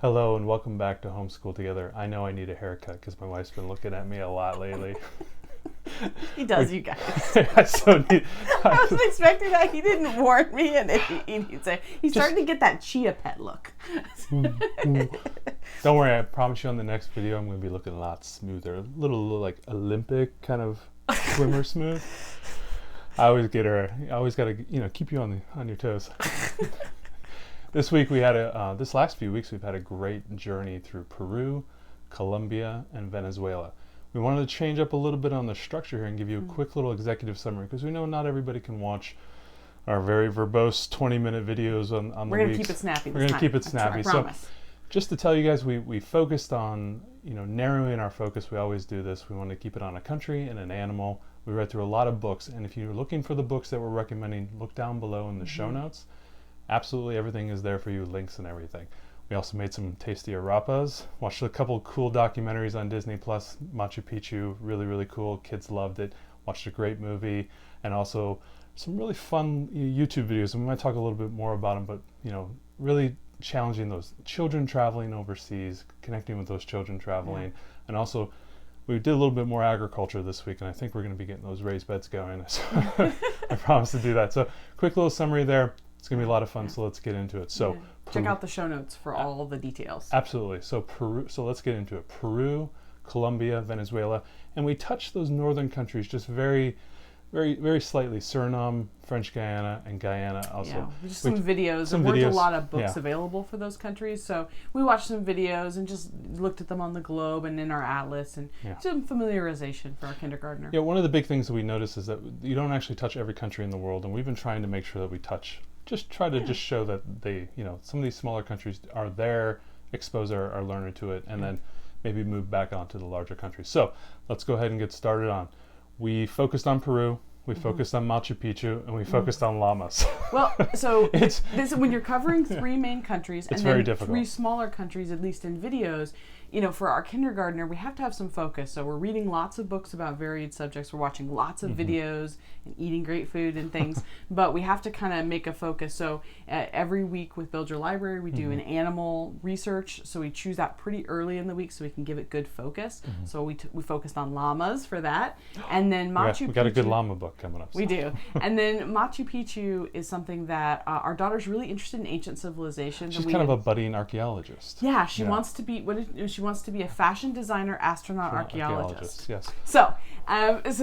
Hello and welcome back to Homeschool Together. I know I need a haircut because my wife's been looking at me a lot lately. He does, you guys. I so need. I was expecting that. He didn't warn me, and he's starting to get that chia pet look. Don't worry, I promise you on the next video I'm going to be looking a lot smoother. A little like Olympic kind of swimmer smooth. I always got to, keep you on your toes. This week this last few weeks we've had a great journey through Peru, Colombia, and Venezuela. We wanted to change up a little bit on the structure here and give you a quick little executive summary because we know not everybody can watch our very verbose 20-minute videos on the weeks. We're going to keep it snappy We're going to keep it snappy. I promise. Just to tell you guys, we focused on, narrowing our focus. We always do this. We want to keep it on a country and an animal. We read through a lot of books, and if you're looking for the books that we're recommending, look down below in the show notes. Absolutely everything is there for you, links and everything. We also made some tasty arepas, watched a couple cool documentaries on Disney Plus, Machu Picchu, really, really cool. Kids loved it. Watched a great movie, and also some really fun YouTube videos. And we might talk a little bit more about them, but, really challenging those children traveling overseas, connecting with those children traveling. Yeah. And also, we did a little bit more agriculture this week, and I think we're going to be getting those raised beds going. So I promise to do that. So quick little summary there. It's going to be a lot of fun, so let's get into it. So check out the show notes for all the details. Absolutely. So let's get into it. Peru, Colombia, Venezuela, and we touched those northern countries just very, very, very slightly. Suriname, French Guyana, and Guyana also. Yeah, just some videos. There weren't a lot of books available for those countries, so we watched some videos and just looked at them on the globe and in our atlas, and some familiarization for our kindergartner. Yeah, one of the big things that we notice is that you don't actually touch every country in the world, and we've been trying to make sure that we try to just show that they, some of these smaller countries are there, expose our learner to it, and then maybe move back onto the larger countries. So let's go ahead and get started on. We focused on Peru, we focused on Machu Picchu, and we focused on llamas. Well, so this when you're covering three main countries and then difficult. Three smaller countries, at least in videos, for our kindergartner, we have to have some focus. So we're reading lots of books about varied subjects. We're watching lots of videos and eating great food and things. But we have to kind of make a focus. So every week with Build Your Library, we do an animal research. So we choose that pretty early in the week so we can give it good focus. So we focused on llamas for that. And then Machu Picchu. We got a good llama book coming up. We do. And then Machu Picchu is something that our daughter's really interested in ancient civilizations. She's kind of a budding archeologist. Yeah, she wants to be she wants to be a fashion designer, astronaut, archaeologist. Yes. So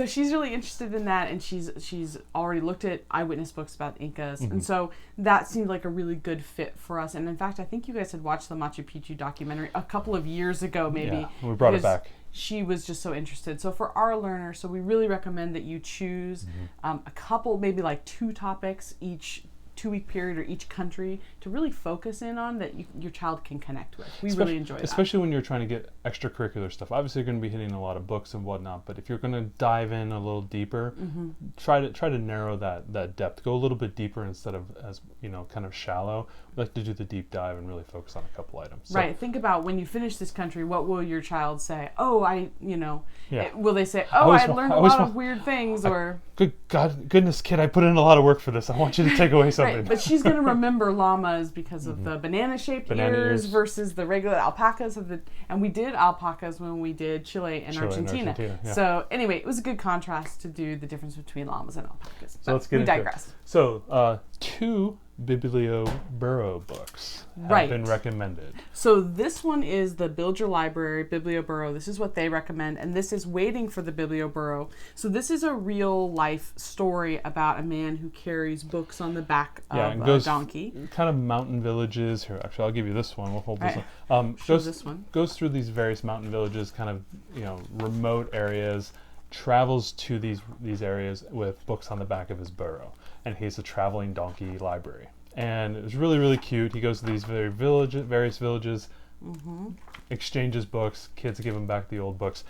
she's really interested in that, and she's already looked at eyewitness books about Incas, and so that seemed like a really good fit for us. And in fact, I think you guys had watched the Machu Picchu documentary a couple of years ago, maybe. Yeah, we brought it back. She was just so interested. So for our learner, so we really recommend that you choose a couple, maybe like 2 topics each 2-week period or each country to really focus in on that your child can connect with. We really enjoy that. Especially when you're trying to get extracurricular stuff. Obviously, you're going to be hitting a lot of books and whatnot, but if you're going to dive in a little deeper, try to narrow that depth. Go a little bit deeper instead of as kind of shallow. We like to do the deep dive and really focus on a couple items. So, right. Think about when you finish this country, what will your child say? Oh, will they say, oh, I learned a lot of weird things, or goodness, kid, I put in a lot of work for this. I want you to take away something. Right, but she's going to remember llamas because of the banana-shaped ears versus the regular alpacas and we did alpacas when we did Chile and Argentina. Yeah. So anyway, it was a good contrast to do the difference between llamas and alpacas. So let's get into digress. It. So 2 Biblio-Burro books have been recommended. So this one is the Build Your Library Biblio-Burro. This is what they recommend, and this is Waiting for the Biblio-Burro. So this is a real life story about a man who carries books on the back of a donkey. Kind of mountain villages. Here, actually, I'll give you this one. We'll hold this one. This one. Goes through these various mountain villages, kind of remote areas. Travels to these areas with books on the back of his burro, and he's a traveling donkey library. And it was really, really cute. He goes to these various villages, exchanges books. Kids give him back the old books.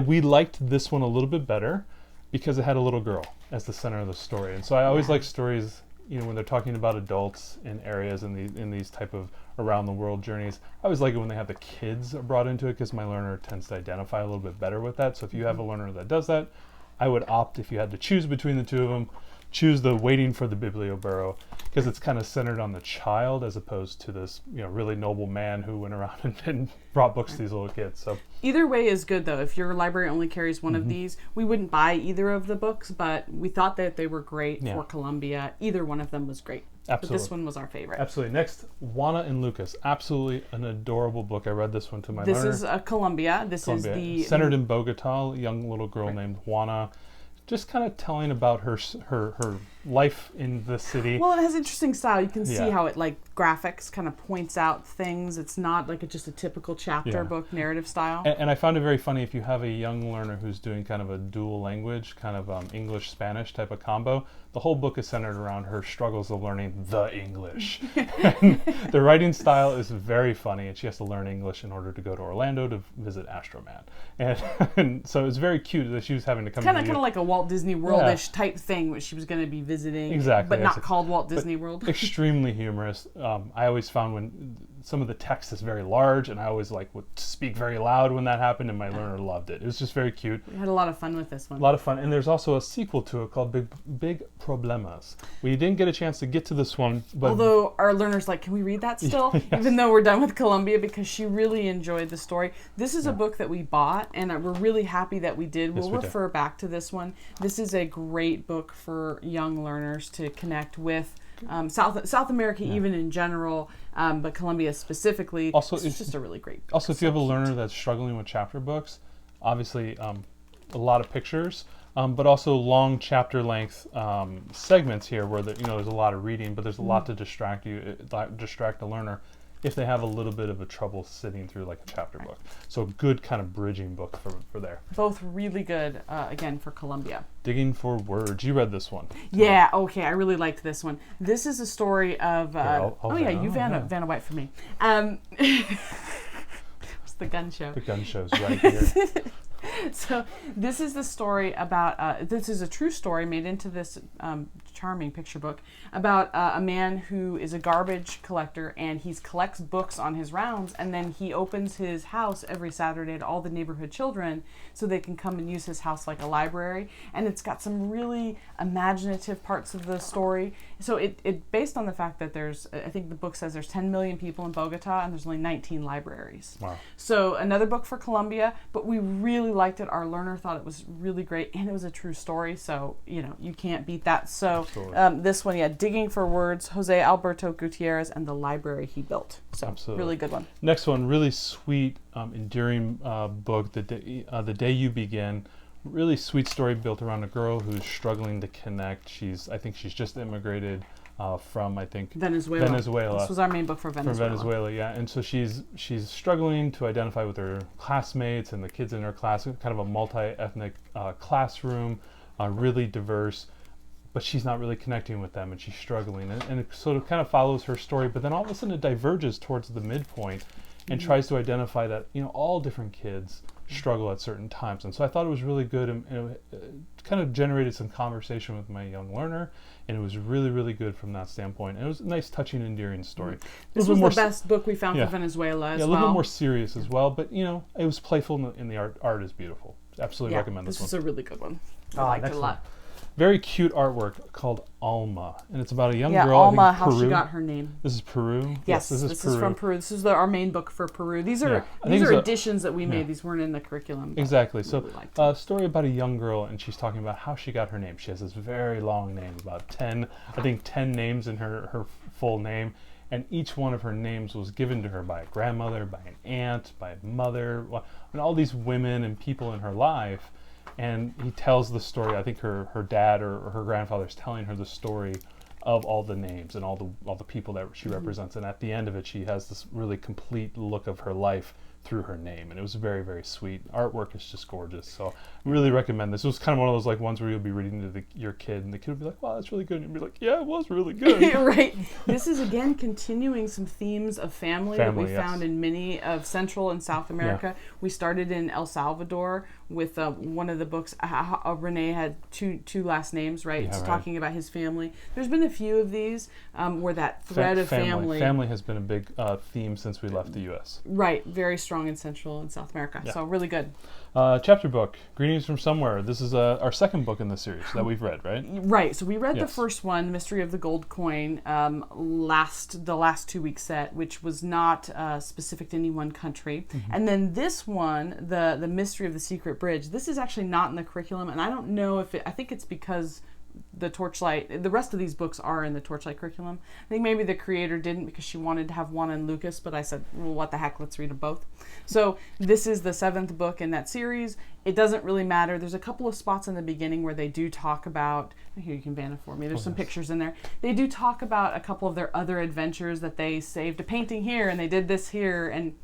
We liked this one a little bit better because it had a little girl as the center of the story. And so I always like stories, when they're talking about adults in areas in these type of around the world journeys. I always like it when they have the kids brought into it because my learner tends to identify a little bit better with that. So if you have a learner that does that, I would opt, if you had to choose between the two of them, choose the Waiting for the Bibliobaro because it's kind of centered on the child as opposed to this, really noble man who went around and brought books to these little kids. So either way is good, though. If your library only carries one of these, we wouldn't buy either of the books, but we thought that they were great for Colombia. Either one of them was great. Absolutely. But this one was our favorite. Absolutely. Next, Juana and Lucas. Absolutely an adorable book. I read this one to my learner. This is Colombia. This is the... Centered in Bogota, a young little girl named Juana. Just kind of telling about her life in the city. Well, it has interesting style. You can see how it, graphics kind of points out things. It's not just a typical chapter book narrative style. And I found it very funny if you have a young learner who's doing kind of a dual language, kind of English-Spanish type of combo. The whole book is centered around her struggles of learning the English. And the writing style is very funny, and she has to learn English in order to go to Orlando to visit Astroman. And so it's very cute that she was having to come kind of like a Walt Disney World-ish type thing, which she was going to be visiting, but not called Walt Disney World. Extremely humorous. I always found when some of the text is very large, and I always would speak very loud when that happened, and my learner loved it. It was just very cute. We had a lot of fun with this one. A lot of fun, and there's also a sequel to it called Big Problemas. We didn't get a chance to get to this one, but although our learner's can we read that still? Yes. Even though we're done with Colombia, because she really enjoyed the story. This is a book that we bought, and we're really happy that we did. We'll refer back to this one. This is a great book for young learners to connect with. South America, even in general, but Colombia specifically. Also, it's just a really great book. Also, if you have a learner that's struggling with chapter books, obviously a lot of pictures, but also long chapter length segments here where there's a lot of reading, but there's a lot to distract the learner if they have a little bit of a trouble sitting through a chapter book. So a good kind of bridging book for there. Both really good, again, for Colombia. Digging for Words. You read this one. Yeah, okay. I really liked this one. This is a story of... Vanna White for me. It's the gun show. The gun show's right here. So this is the story about, this is a true story made into this charming picture book about a man who is a garbage collector, and he collects books on his rounds, and then he opens his house every Saturday to all the neighborhood children so they can come and use his house like a library. And it's got some really imaginative parts of the story. So it based on the fact that I think the book says there's 10 million people in Bogota and there's only 19 libraries. Wow. So another book for Colombia, but we really liked it. Our learner thought it was really great, and it was a true story, so you can't beat that. So this one, Digging for Words, Jose Alberto Gutierrez and the Library He Built. So absolutely. Really good one. Next one, really sweet, enduring book, The Day You Begin. Really sweet story built around a girl who's struggling to connect. I think she's just immigrated from Venezuela. This was our main book for Venezuela. Yeah. And so she's struggling to identify with her classmates and the kids in her class, kind of a multi-ethnic classroom, really diverse, but she's not really connecting with them, and she's struggling. And it sort of kind of follows her story, but then all of a sudden it diverges towards the midpoint and tries to identify that, all different kids struggle at certain times. And so I thought it was really good, and it kind of generated some conversation with my young learner, and it was really, really good from that standpoint. And it was a nice, touching, endearing story. This was the best book we found for Venezuela as well. A little bit more serious as well, but it was playful, and the art is beautiful. Absolutely recommend this one. This was a really good one. I liked it a lot. Very cute artwork called Alma, and it's about a young girl. Alma, how she got her name. This is Peru. Yes, this is from Peru. This is our main book for Peru. These are additions that we made. These weren't in the curriculum. Exactly. So a story about a young girl, and she's talking about how she got her name. She has this very long name, about 10 names in her full name, and each one of her names was given to her by a grandmother, by an aunt, by a mother, and all these women and people in her life. And he tells the story. I think her dad or her grandfather is telling her the story of all the names and all the people that she represents. And at the end of it, she has this really complete look of her life through her name, and it was very, very sweet. Artwork is just gorgeous, so I really recommend this. It was kind of one of those ones where you'll be reading to your kid, and the kid will be like, "Wow, that's really good," and you'll be like, "Yeah, it was really good." Right. This is again continuing some themes of family that we found in many of Central and South America. We started in El Salvador with one of the books. Rene had two last names, right? Talking about his family. There's been a few of these where that thread of family has been a big theme since we left the U.S. Right. Very strong. strong in Central and South America. Yeah. So really good. Chapter book, Greetings from Somewhere. This is our second book in the series that we've read, right? Right. So we read the Yes. first one, Mystery of the Gold Coin, the last 2-week set, which was not specific to any one country. And then this one, the Mystery of the Secret Bridge, this is actually not in the curriculum, and I don't know if I think it's because the Torchlight, the rest of these books are in the Torchlight curriculum. I think maybe the creator didn't because she wanted to have Juan and Lucas, but I said, well, what the heck, let's read them both. So this is the 7th book in that series. It doesn't really matter. There's a couple of spots in the beginning where they do talk about, here, you can ban it for me. There's some pictures in there. They do talk about a couple of their other adventures, that they saved a painting here and they did this here, and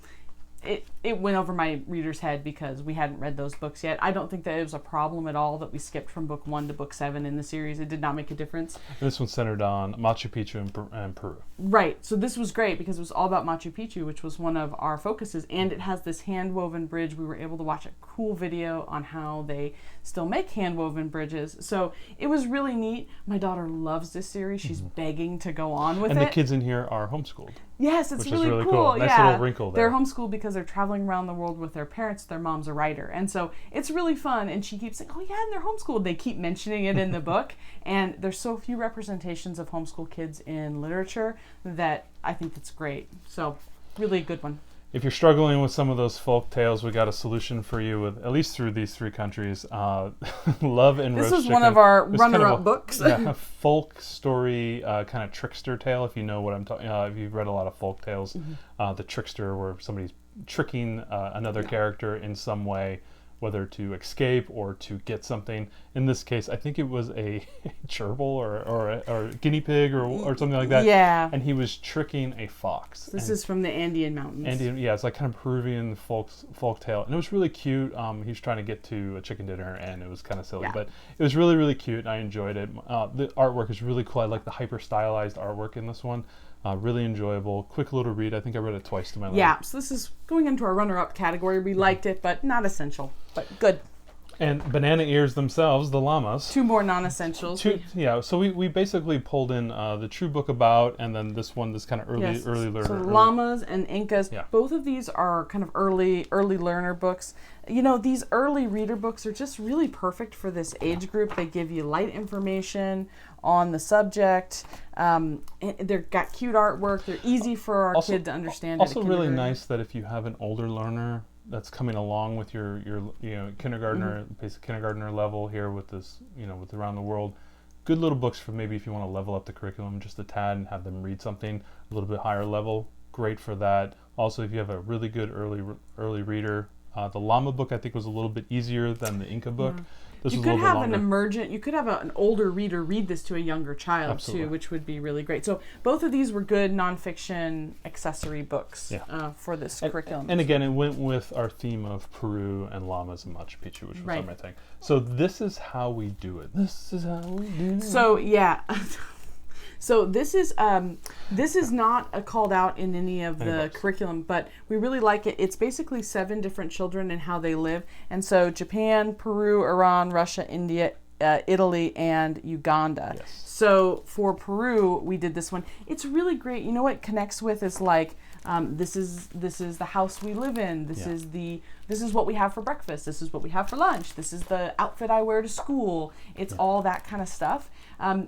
it went over my reader's head because we hadn't read those books yet. I don't think that it was a problem at all that we skipped from book 1 to book 7 in the series. It did not make a difference. This one's centered on Machu Picchu and Peru. Right. So this was great because it was all about Machu Picchu, which was one of our focuses, and it has this hand-woven bridge. We were able to watch a cool video on how they still make hand-woven bridges. So it was really neat. My daughter loves this series. She's begging to go on with it. And the kids in here are homeschooled. Yes, it's which really, is really cool. Nice yeah. little wrinkle there. They're homeschooled because they're traveling around the world with their parents. Their mom's a writer. And so it's really fun. And she keeps saying, oh yeah, and they're homeschooled. They keep mentioning it in the book. And there's so few representations of homeschool kids in literature that I think that's great. So really good one. If you're struggling with some of those folk tales, we got a solution for you, with at least through these 3 countries. Love and This Roast is one Chicken. of our It's runner-up books. Yeah, a folk story, kind of trickster tale. If you know what I'm talking, if you've read a lot of folk tales, the trickster, where somebody's tricking another character in some way, whether to escape or to get something. In this case, I think it was a gerbil or a guinea pig or something like that. Yeah. And he was tricking a fox. This is from the Andean Mountains. Yeah, it's like kind of Peruvian folk tale, and it was really cute. He was trying to get to a chicken dinner, and it was kind of silly, but it was really, really cute. I enjoyed it. The artwork is really cool. I like the hyper stylized artwork in this one. Really enjoyable, quick little read. I think I read it twice to my life. Yeah, so this is going into our runner-up category. We liked it, but not essential, but good. And banana ears themselves, the llamas. 2 more non-essentials. So we basically pulled in the True Book About, and then this one, this kind of early learner. So llamas and Incas, both of these are kind of early learner books. You know, these early reader books are just really perfect for this age group. They give you light information on the subject. They've got cute artwork. They're easy for our kid to understand. Also really nice that if you have an older learner that's coming along with your kindergartner, basic kindergartner level here with this, with Around the World, good little books for maybe if you want to level up the curriculum just a tad and have them read something a little bit higher level, great for that. Also, if you have a really good early reader, the llama book I think was a little bit easier than the Inca book. This you was could a little have bit longer. you could have an older reader read this to a younger child too, which would be really great. So both of these were good nonfiction accessory books for this curriculum. And again, it went with our theme of Peru and llamas and Machu Picchu, which was my thing. So this is how we do it. This is how we do it. So yeah. So this is not called out in any of the curriculum, but we really like it. It's basically 7 different children and how they live. And so Japan, Peru, Iran, Russia, India, Italy, and Uganda. Yes. So for Peru, we did this one. It's really great. You know what it connects with is like, this is the house we live in. This is what we have for breakfast. This is what we have for lunch. This is the outfit I wear to school. It's all that kind of stuff.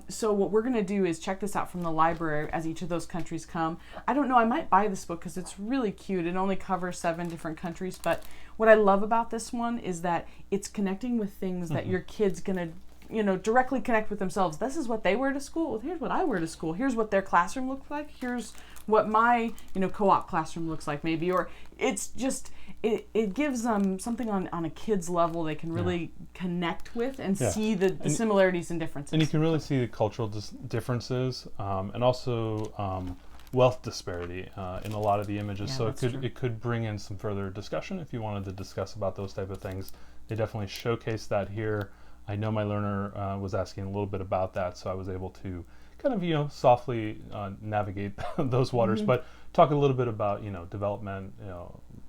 So what we're going to do is check this out from the library as each of those countries come. I don't know, I might buy this book because it's really cute. It only covers 7 different countries, but what I love about this one is that it's connecting with things that your kid's going to directly connect with themselves. This is what they wear to school. Here's what I wear to school. Here's what their classroom looks like. Here's what my co-op classroom looks like maybe. Or it's just it gives them something on a kid's level they can really connect with and see the similarities and differences. And you can really see the cultural differences and also wealth disparity in a lot of the images. So it could bring in some further discussion if you wanted to discuss about those type of things. They definitely showcase that here. I know my learner was asking a little bit about that, so I was able to kind of softly navigate those waters, but talk a little bit about development,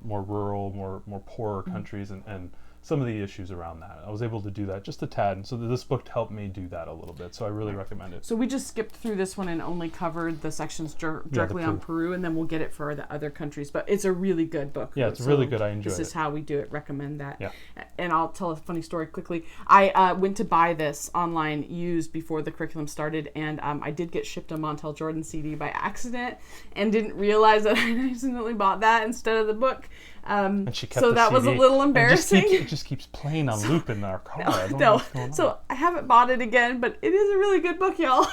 more rural, more poorer countries, and some of the issues around that. I was able to do that just a tad, and so this book helped me do that a little bit. So I really recommend it. So we just skipped through this one and only covered the sections directly on Peru, and then we'll get it for the other countries. But it's a really good book. Yeah, it's really good. I enjoyed it. This is how we do it. Recommend that. Yeah. And I'll tell a funny story quickly. I went to buy this online used before the curriculum started, and I did get shipped a Montel Jordan CD by accident and didn't realize that I accidentally bought that instead of the book. And she kept so the that CD, was a little embarrassing. It just keeps playing on loop in our car. I don't know No, what's going on. so I haven't bought it again, but it is a really good book, y'all.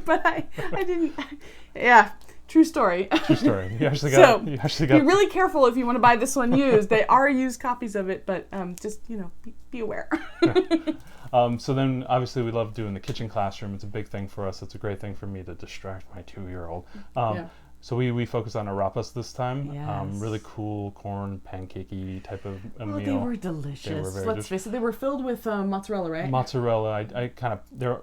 But I didn't. Yeah, true story. True story. You actually So, got. Be really careful if you want to buy this one used. They are used copies of it, but just be aware. So then, obviously, we love doing the kitchen classroom. It's a big thing for us. It's a great thing for me to distract my 2-year-old. So we focus on arepas this time. Yes. Really cool corn pancakey type of a meal. They were delicious. Let's face it, they were filled with mozzarella, right? Mozzarella.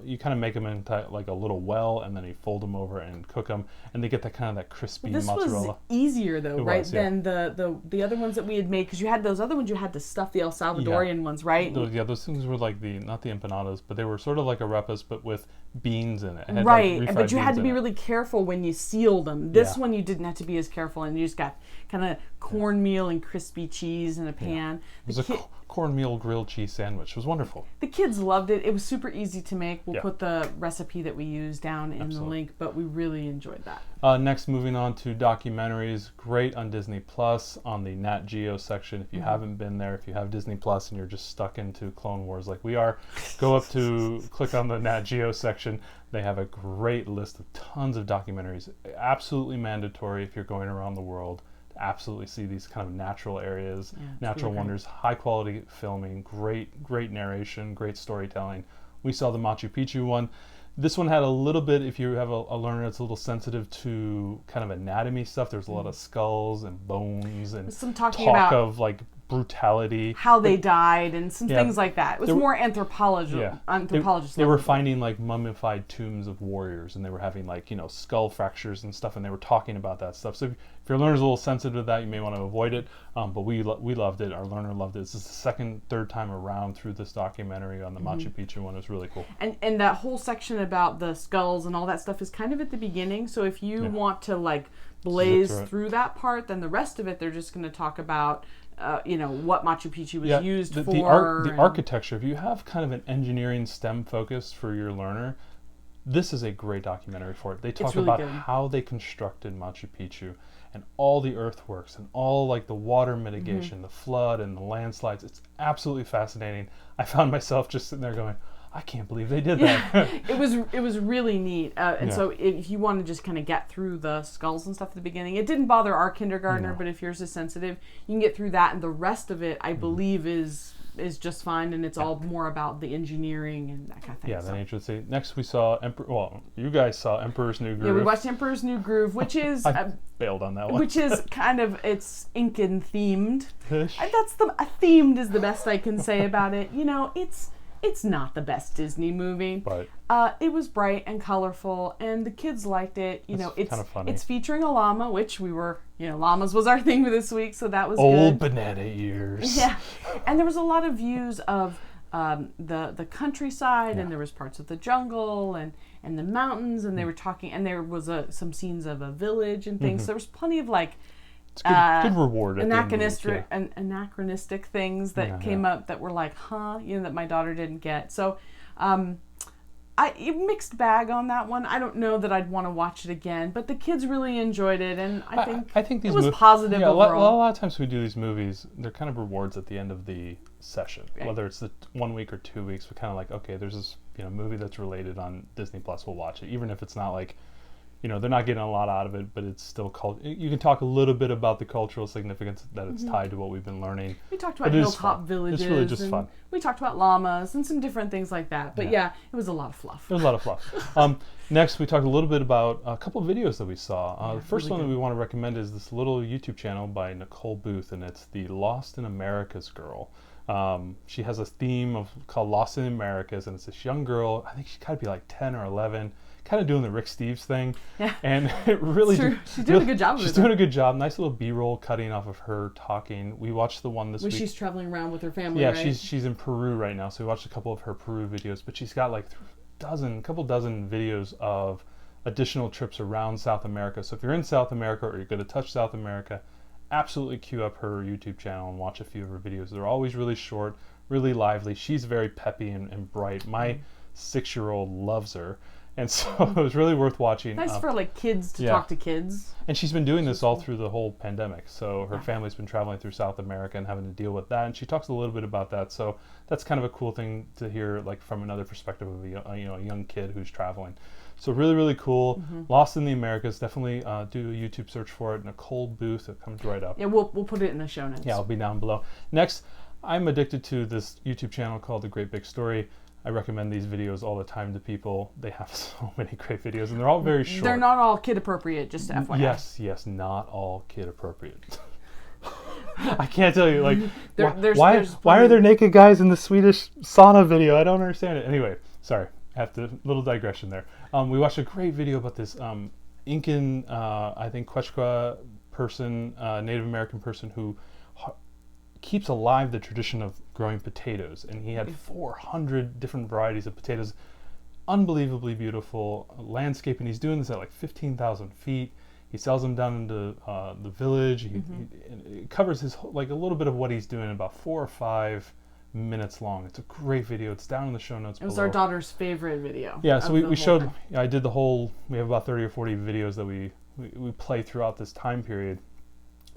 You kind of make them into like a little well, and then you fold them over and cook them, and they get that kind of that crispy mozzarella. This was easier though, right? Than the other ones that we had made, because you had those other ones. You had to stuff the El Salvadorian ones, right? Those things were like not the empanadas, but they were sort of like arepas, but with beans in it. Right, but you had to be really careful when you sealed them. This one you didn't have to be as careful, and you just got kind of cornmeal and crispy cheese in a pan. It was a cornmeal grilled cheese sandwich. It was wonderful. The kids loved it. It was super easy to make. We'll put the recipe that we use down in the link, but we really enjoyed that. Next, moving on to documentaries. Great on Disney Plus on the Nat Geo section. If you haven't been there, if you have Disney Plus and you're just stuck into Clone Wars like we are, go up to click on the Nat Geo section. They have a great list of tons of documentaries. Absolutely mandatory if you're going around the world to absolutely see these kind of natural areas, natural wonders, high quality filming, great narration, great storytelling. We saw the Machu Picchu one. This one had a little bit, if you have a learner that's a little sensitive to kind of anatomy stuff, there's a lot of skulls and bones and some talk about of like brutality, how they died, and some things like that. It was more anthropologist. They were finding like mummified tombs of warriors, and they were having like skull fractures and stuff, and they were talking about that stuff. So if your learner's a little sensitive to that, you may want to avoid it. But we loved it. Our learner loved it. This is the third time around through this documentary on the Machu Picchu one. It was really cool. And that whole section about the skulls and all that stuff is kind of at the beginning. So if you want to like blaze through that part, then the rest of it they're just going to talk about. What Machu Picchu was used for. The architecture, if you have kind of an engineering STEM focus for your learner, this is a great documentary for it. They talk about how they constructed Machu Picchu and all the earthworks and all like the water mitigation, the flood and the landslides. It's absolutely fascinating. I found myself just sitting there going, I can't believe they did that. It was really neat. So if you want to just kind of get through the skulls and stuff at the beginning, it didn't bother our kindergartner, but if yours is sensitive, you can get through that, and the rest of it, I believe, is just fine, and it's all more about the engineering and that kind of thing. Yeah, the nature of the city. Next we saw you guys saw Emperor's New Groove. Yeah, we watched Emperor's New Groove, which is... I bailed on that one. Which is kind of, it's Incan themed. Themed is the best I can say about it. It's not the best Disney movie. But it was bright and colorful, and the kids liked it. It's kind of funny. It's featuring a llama, which we were, llamas was our thing for this week, so that was old good. banana ears. Yeah, and there was a lot of views of the countryside, and there was parts of the jungle and the mountains, and they were talking, and there was some scenes of a village and things. So there was plenty of like. It's good reward. Anachronistic things that came up that were like, that my daughter didn't get. So, mixed bag on that one. I don't know that I'd want to watch it again, but the kids really enjoyed it, and I think these it was positive overall. A lot of times we do these movies, they're kind of rewards at the end of the session. Right. Whether it's the 1 week or 2 weeks, we're kind of like, okay, there's this movie that's related on Disney Plus, we'll watch it, even if it's not like. They're not getting a lot out of it, but it's still you can talk a little bit about the cultural significance that it's tied to what we've been learning. We talked about hilltop villages. It's really just fun. We talked about llamas and some different things like that. But it was a lot of fluff. It was a lot of fluff. Next, we talked a little bit about a couple of videos that we saw. The first one that we want to recommend is this little YouTube channel by Nicole Booth, and it's the Lost in Americas girl. She has a theme called Lost in Americas, and it's this young girl. I think she's got to be like 10 or 11. kind of doing the Rick Steves thing. Yeah. And it really It's true. She's doing a good job of it. She's doing a good job. Nice little B-roll cutting off of her talking. We watched the one this week. She's traveling around with her family, Yeah, right? she's in Peru right now, so we watched a couple of her Peru videos, but she's got like couple dozen videos of additional trips around South America. So if you're in South America or you're going to touch South America, absolutely queue up her YouTube channel and watch a few of her videos. They're always really short, really lively. She's very peppy and bright. My 6-year-old loves her. And so it was really worth watching. Nice for like kids to talk to kids. And she's been doing this all through the whole pandemic. So her family's been traveling through South America and having to deal with that. And she talks a little bit about that. So that's kind of a cool thing to hear, like from another perspective of a young kid who's traveling. So really, really cool. Lost in the Americas. Definitely do a YouTube search for it. Nicole Booth. It comes right up. Yeah, we'll put it in the show notes. Yeah, it'll be down below. Next, I'm addicted to this YouTube channel called The Great Big Story. I recommend these videos all the time to people. They have so many great videos, and they're all very short. They're not all kid appropriate, just FYI. Yes, not all kid appropriate. I can't tell you, like, why are there naked guys in the Swedish sauna video? I don't understand it. Anyway, sorry, little digression there. We watched a great video about this Incan, I think Quechua person, Native American person who keeps alive the tradition of growing potatoes, and he had 400 different varieties of potatoes. Unbelievably beautiful landscape, and he's doing this at like 15,000 feet. He sells them down into the village. It covers his like a little bit of what he's doing in about 4 or 5 minutes long. It's a great video. It's down in the show notes below. It was our daughter's favorite video. Yeah, so we showed. I did the whole. We have about 30 or 40 videos that we play throughout this time period.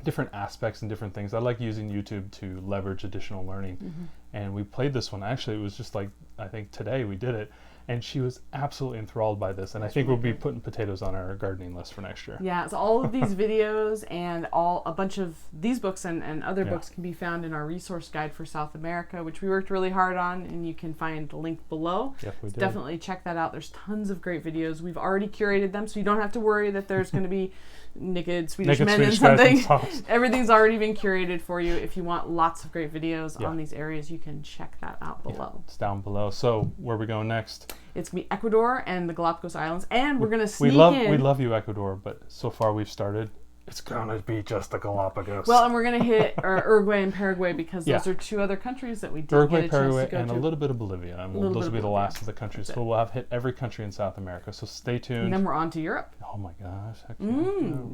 Different aspects and different things. I like using YouTube to leverage additional learning. And we played this one. Actually, it was just like, I think today we did it. And she was absolutely enthralled by this. And I think we'll be putting potatoes on our gardening list for next year. Yeah, so all of these videos and a bunch of these books and other books can be found in our resource guide for South America, which we worked really hard on, and you can find the link below. Yes, we did. Definitely check that out. There's tons of great videos. We've already curated them, so you don't have to worry that there's going to be naked Swedish men in something. Everything's already been curated for you. If you want lots of great videos on these areas, you can check that out below. It's down below. So where are we going next? It's going to be Ecuador and the Galapagos Islands, and we're going to sneak in. We love you, Ecuador, but so far we've started. It's going to be just the Galapagos. Well, and we're going to hit Uruguay and Paraguay because those are 2 other countries that we didn't get a chance to go to. Paraguay, and a little bit of Bolivia. And those will be the last of the countries. So we'll have hit every country in South America. So stay tuned. And then we're on to Europe. Oh my gosh.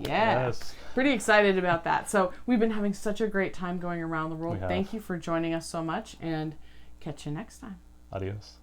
Yes. Pretty excited about that. So we've been having such a great time going around the world. Thank you for joining us so much, and catch you next time. Adios.